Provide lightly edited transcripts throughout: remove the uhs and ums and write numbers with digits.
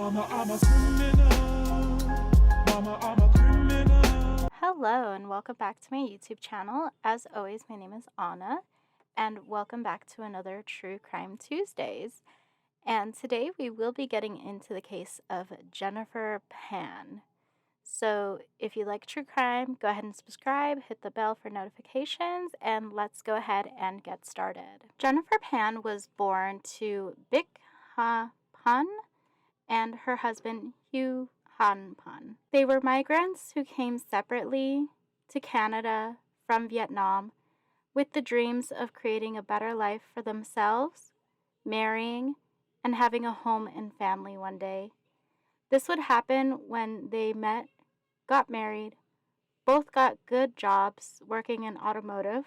Mama, I'm a criminal. Mama, I'm a criminal. Hello and welcome back to my YouTube channel. As always, my name is Anna and welcome back to another True Crime Tuesdays. And today we will be getting into the case of Jennifer Pan. So if you like true crime, go ahead and subscribe, hit the bell for notifications, and let's go ahead and get started. Jennifer Pan was born to Bik Ha Pan and her husband Hugh Han Pan. They were migrants who came separately to Canada from Vietnam with the dreams of creating a better life for themselves, marrying, and having a home and family one day. This would happen when they met, got married, both got good jobs working in automotive,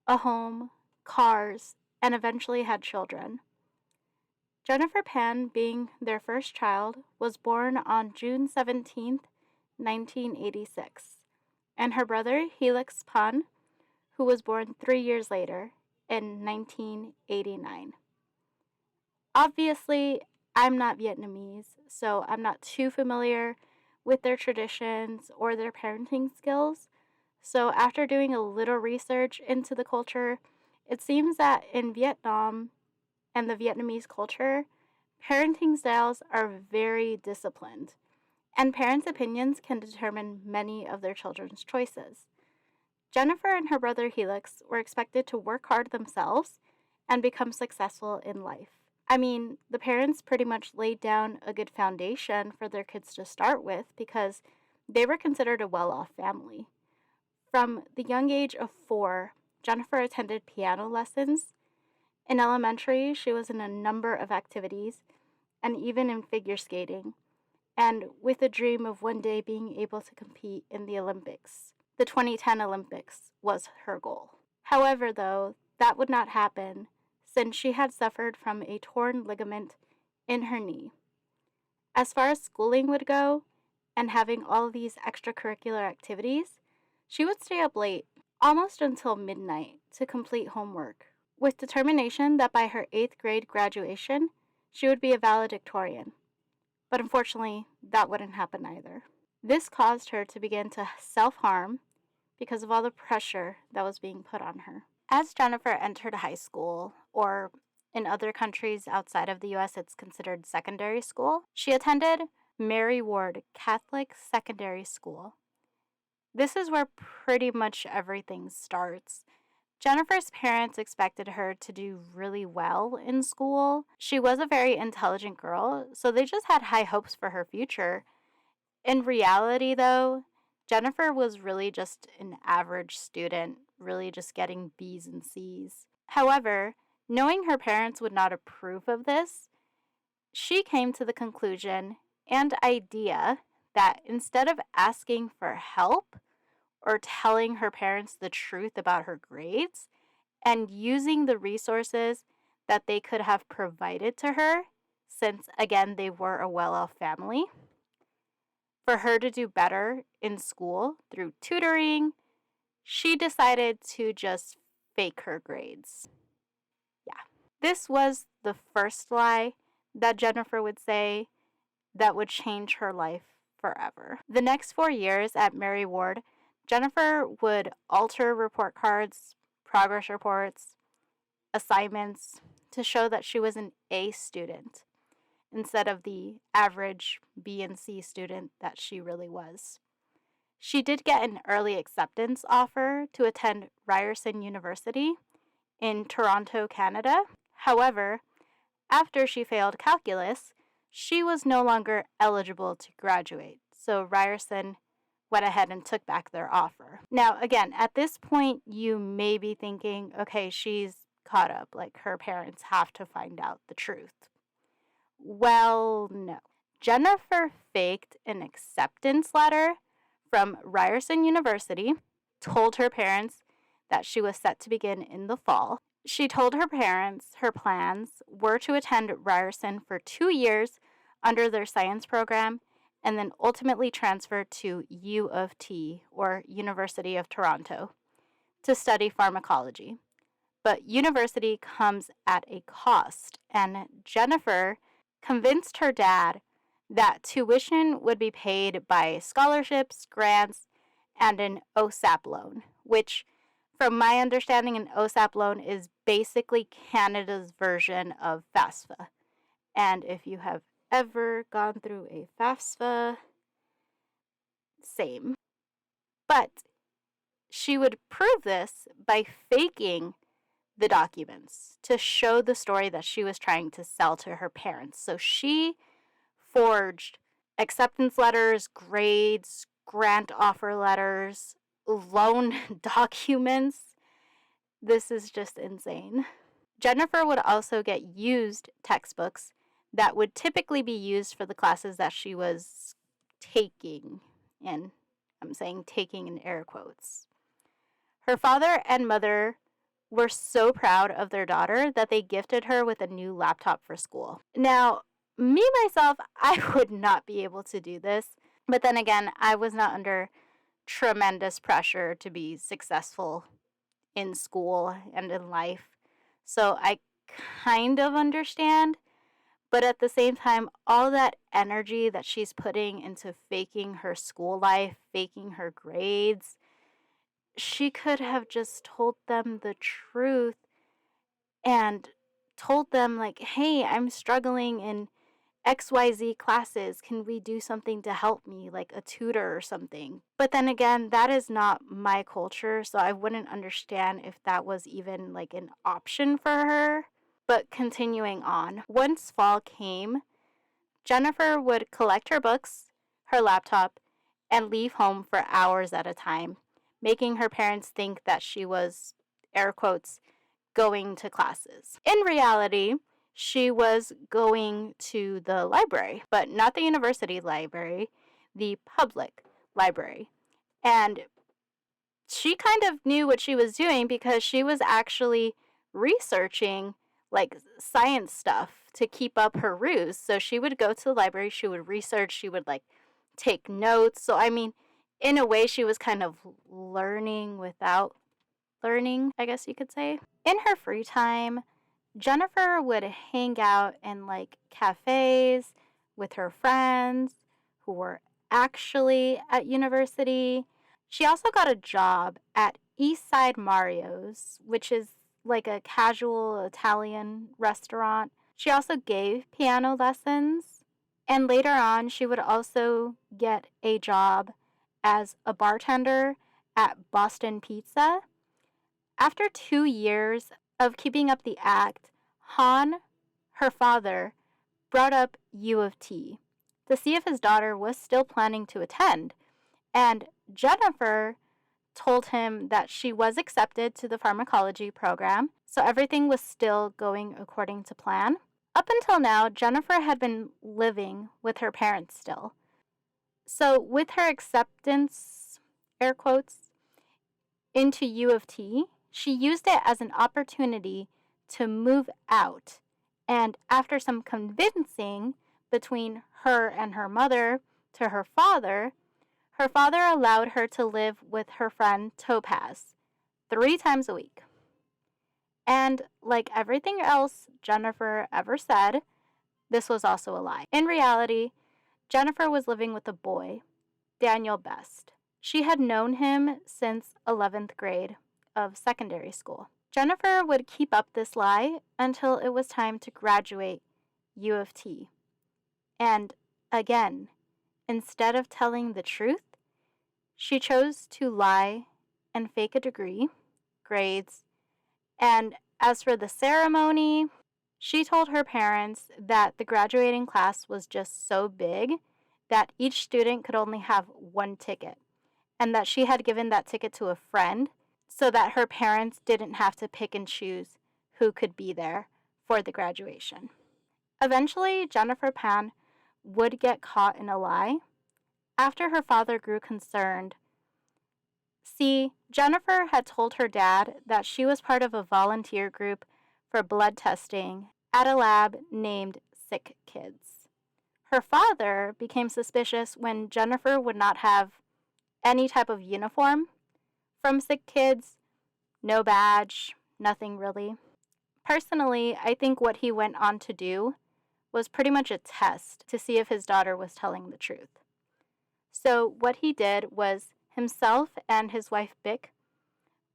a home, cars, and eventually had children. Jennifer Pan, being their first child, was born on June 17, 1986, and her brother Helix Pan, who was born 3 years later in 1989. Obviously, I'm not Vietnamese, so I'm not too familiar with their traditions or their parenting skills. So after doing a little research into the culture, it seems that in Vietnam and the Vietnamese culture, parenting styles are very disciplined, and parents' opinions can determine many of their children's choices. Jennifer and her brother Helix were expected to work hard themselves and become successful in life. I mean, the parents pretty much laid down a good foundation for their kids to start with because they were considered a well-off family. From the young age of 4, Jennifer attended piano lessons. In elementary, she was in a number of activities, and even in figure skating, and with a dream of one day being able to compete in the Olympics. The 2010 Olympics was her goal. However, though, that would not happen since she had suffered from a torn ligament in her knee. As far as schooling would go, and having all these extracurricular activities, she would stay up late, almost until midnight, to complete homework, with determination that by her 8th grade graduation, she would be a valedictorian. But unfortunately, that wouldn't happen either. This caused her to begin to self-harm because of all the pressure that was being put on her. As Jennifer entered high school, or in other countries outside of the US it's considered secondary school, she attended Mary Ward Catholic Secondary School. This is where pretty much everything starts. Jennifer's parents expected her to do really well in school. She was a very intelligent girl, so they just had high hopes for her future. In reality, though, Jennifer was really just an average student, really just getting B's and C's. However, knowing her parents would not approve of this, she came to the conclusion and idea that instead of asking for help, or telling her parents the truth about her grades and using the resources that they could have provided to her, since again they were a well-off family, for her to do better in school through tutoring, she decided to just fake her grades. Yeah. This was the first lie that Jennifer would say that would change her life forever. The next 4 years at Mary Ward, Jennifer would alter report cards, progress reports, assignments to show that she was an A student instead of the average B and C student that she really was. She did get an early acceptance offer to attend Ryerson University in Toronto, Canada. However, after she failed calculus, she was no longer eligible to graduate, so Ryerson went ahead and took back their offer. Now, again, at this point, you may be thinking, okay, she's caught up, like her parents have to find out the truth. Well, no. Jennifer faked an acceptance letter from Ryerson University, told her parents that she was set to begin in the fall. She told her parents her plans were to attend Ryerson for 2 years under their science program and then ultimately transferred to U of T, or University of Toronto, to study pharmacology. But university comes at a cost, and Jennifer convinced her dad that tuition would be paid by scholarships, grants, and an OSAP loan, which, from my understanding, an OSAP loan is basically Canada's version of FAFSA. And if you have ever gone through a FAFSA, same. But she would prove this by faking the documents to show the story that she was trying to sell to her parents. So she forged acceptance letters, grades, grant offer letters, loan documents. This is just insane. Jennifer would also get used textbooks that would typically be used for the classes that she was taking, and I'm saying taking in air quotes. Her father and mother were so proud of their daughter that they gifted her with a new laptop for school. Now, me myself, I would not be able to do this, but then again, I was not under tremendous pressure to be successful in school and in life. So I kind of understand, but at the same time, all that energy that she's putting into faking her school life, faking her grades, she could have just told them the truth and told them, like, hey, I'm struggling in XYZ classes. Can we do something to help me, like a tutor or something? But then again, that is not my culture, so I wouldn't understand if that was even like an option for her. But continuing on, once fall came, Jennifer would collect her books, her laptop, and leave home for hours at a time, making her parents think that she was, air quotes, going to classes. In reality, she was going to the library, but not the university library, the public library. And she kind of knew what she was doing because she was actually researching like science stuff to keep up her ruse. So she would go to the library, she would research, she would like take notes. So, I mean, in a way, she was kind of learning without learning, I guess you could say. In her free time, Jennifer would hang out in like cafes with her friends who were actually at university. She also got a job at Eastside Mario's, which is like a casual Italian restaurant. She also gave piano lessons, and later on, she would also get a job as a bartender at Boston Pizza. After 2 years of keeping up the act, Han, her father, brought up U of T to see if his daughter was still planning to attend, and Jennifer told him that she was accepted to the pharmacology program, so everything was still going according to plan. Up until now, Jennifer had been living with her parents still. So, with her acceptance, air quotes, into U of T, she used it as an opportunity to move out. And after some convincing between her and her mother to her father allowed her to live with her friend Topaz 3 times a week. And like everything else Jennifer ever said, this was also a lie. In reality, Jennifer was living with a boy, Daniel Best. She had known him since 11th grade of secondary school. Jennifer would keep up this lie until it was time to graduate U of T. And again, instead of telling the truth, she chose to lie and fake a degree, grades, and as for the ceremony, she told her parents that the graduating class was just so big that each student could only have one ticket, and that she had given that ticket to a friend so that her parents didn't have to pick and choose who could be there for the graduation. Eventually, Jennifer Pan would get caught in a lie after her father grew concerned. See, Jennifer had told her dad that she was part of a volunteer group for blood testing at a lab named Sick Kids. Her father became suspicious when Jennifer would not have any type of uniform from Sick Kids, no badge, nothing really. Personally, I think what he went on to do was pretty much a test to see if his daughter was telling the truth. So, what he did was himself and his wife Bick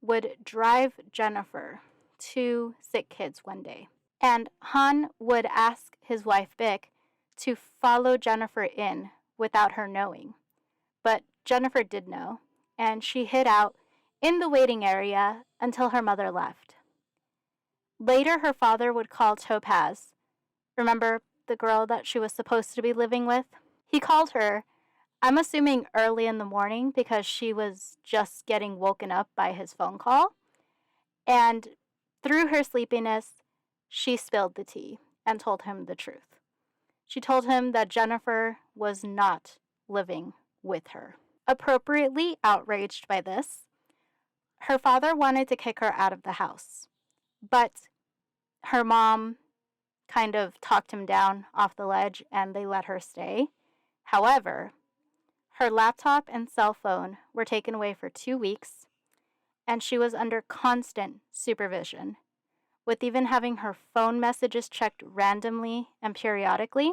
would drive Jennifer to sick kids one day. And Han would ask his wife Bick to follow Jennifer in without her knowing. But Jennifer did know, and she hid out in the waiting area until her mother left. Later, her father would call Topaz. Remember the girl that she was supposed to be living with? He called her, I'm assuming early in the morning because she was just getting woken up by his phone call. And through her sleepiness, she spilled the tea and told him the truth. She told him that Jennifer was not living with her. Appropriately outraged by this, her father wanted to kick her out of the house, but her mom kind of talked him down off the ledge and they let her stay. However, her laptop and cell phone were taken away for 2 weeks, and she was under constant supervision, with even having her phone messages checked randomly and periodically.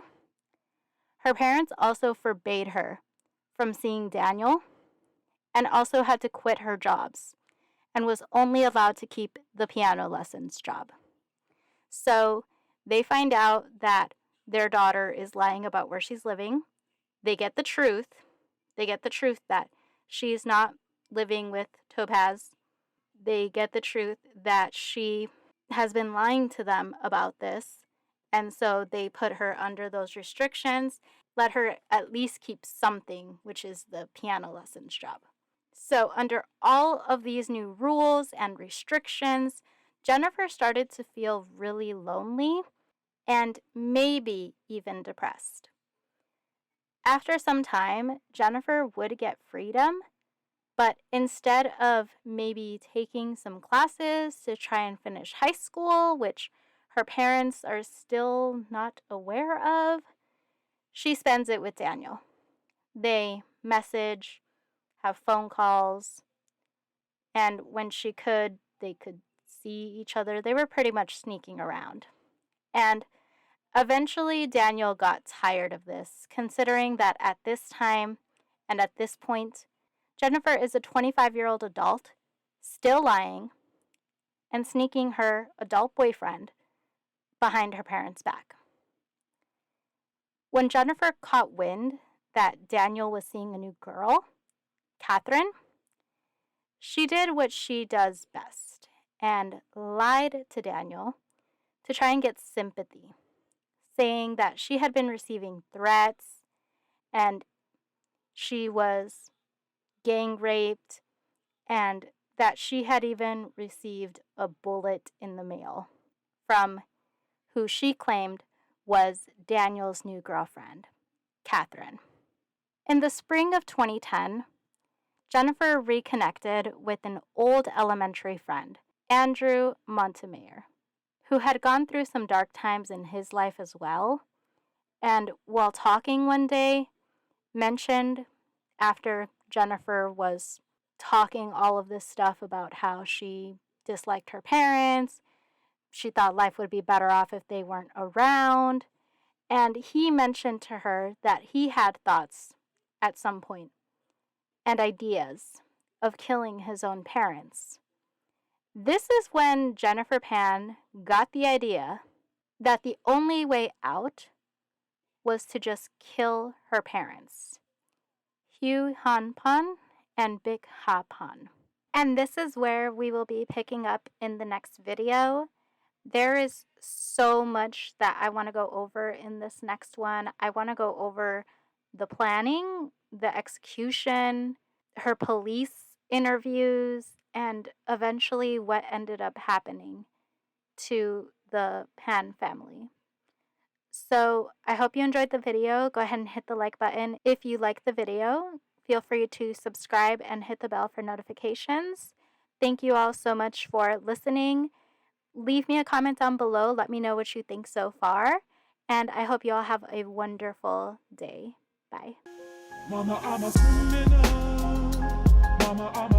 Her parents also forbade her from seeing Daniel and also had to quit her jobs and was only allowed to keep the piano lessons job. So they find out that their daughter is lying about where she's living. They get the truth. They get the truth that she's not living with Topaz. They get the truth that she has been lying to them about this. And so they put her under those restrictions, let her at least keep something, which is the piano lessons job. So under all of these new rules and restrictions, Jennifer started to feel really lonely and maybe even depressed. After some time, Jennifer would get freedom, but instead of maybe taking some classes to try and finish high school, which her parents are still not aware of, she spends it with Daniel. They message, have phone calls, and when she could, they could see each other. They were pretty much sneaking around. And eventually, Daniel got tired of this, considering that at this time and at this point, Jennifer is a 25-year-old adult, still lying, and sneaking her adult boyfriend behind her parents' back. When Jennifer caught wind that Daniel was seeing a new girl, Catherine, she did what she does best and lied to Daniel to try and get sympathy, saying that she had been receiving threats and she was gang raped and that she had even received a bullet in the mail from who she claimed was Daniel's new girlfriend, Catherine. In the spring of 2010, Jennifer reconnected with an old elementary friend, Andrew Montemayor, who had gone through some dark times in his life as well, and while talking one day, mentioned after Jennifer was talking all of this stuff about how she disliked her parents, she thought life would be better off if they weren't around, and he mentioned to her that he had thoughts at some point and ideas of killing his own parents. This is when Jennifer Pan got the idea that the only way out was to just kill her parents, Hugh Han Pan and Big Ha Pan. And this is where we will be picking up in the next video. There is so much that I want to go over in this next one. I want to go over the planning, the execution, her police interviews, and eventually what ended up happening to the Pan family. So I hope you enjoyed the video. Go ahead and hit the like button. If you like the video, feel free to subscribe and hit the bell for notifications. Thank you all so much for listening. Leave me a comment down below. Let me know what you think so far. And I hope you all have a wonderful day. Bye. Mama, I'm a criminal. Mama, I'm a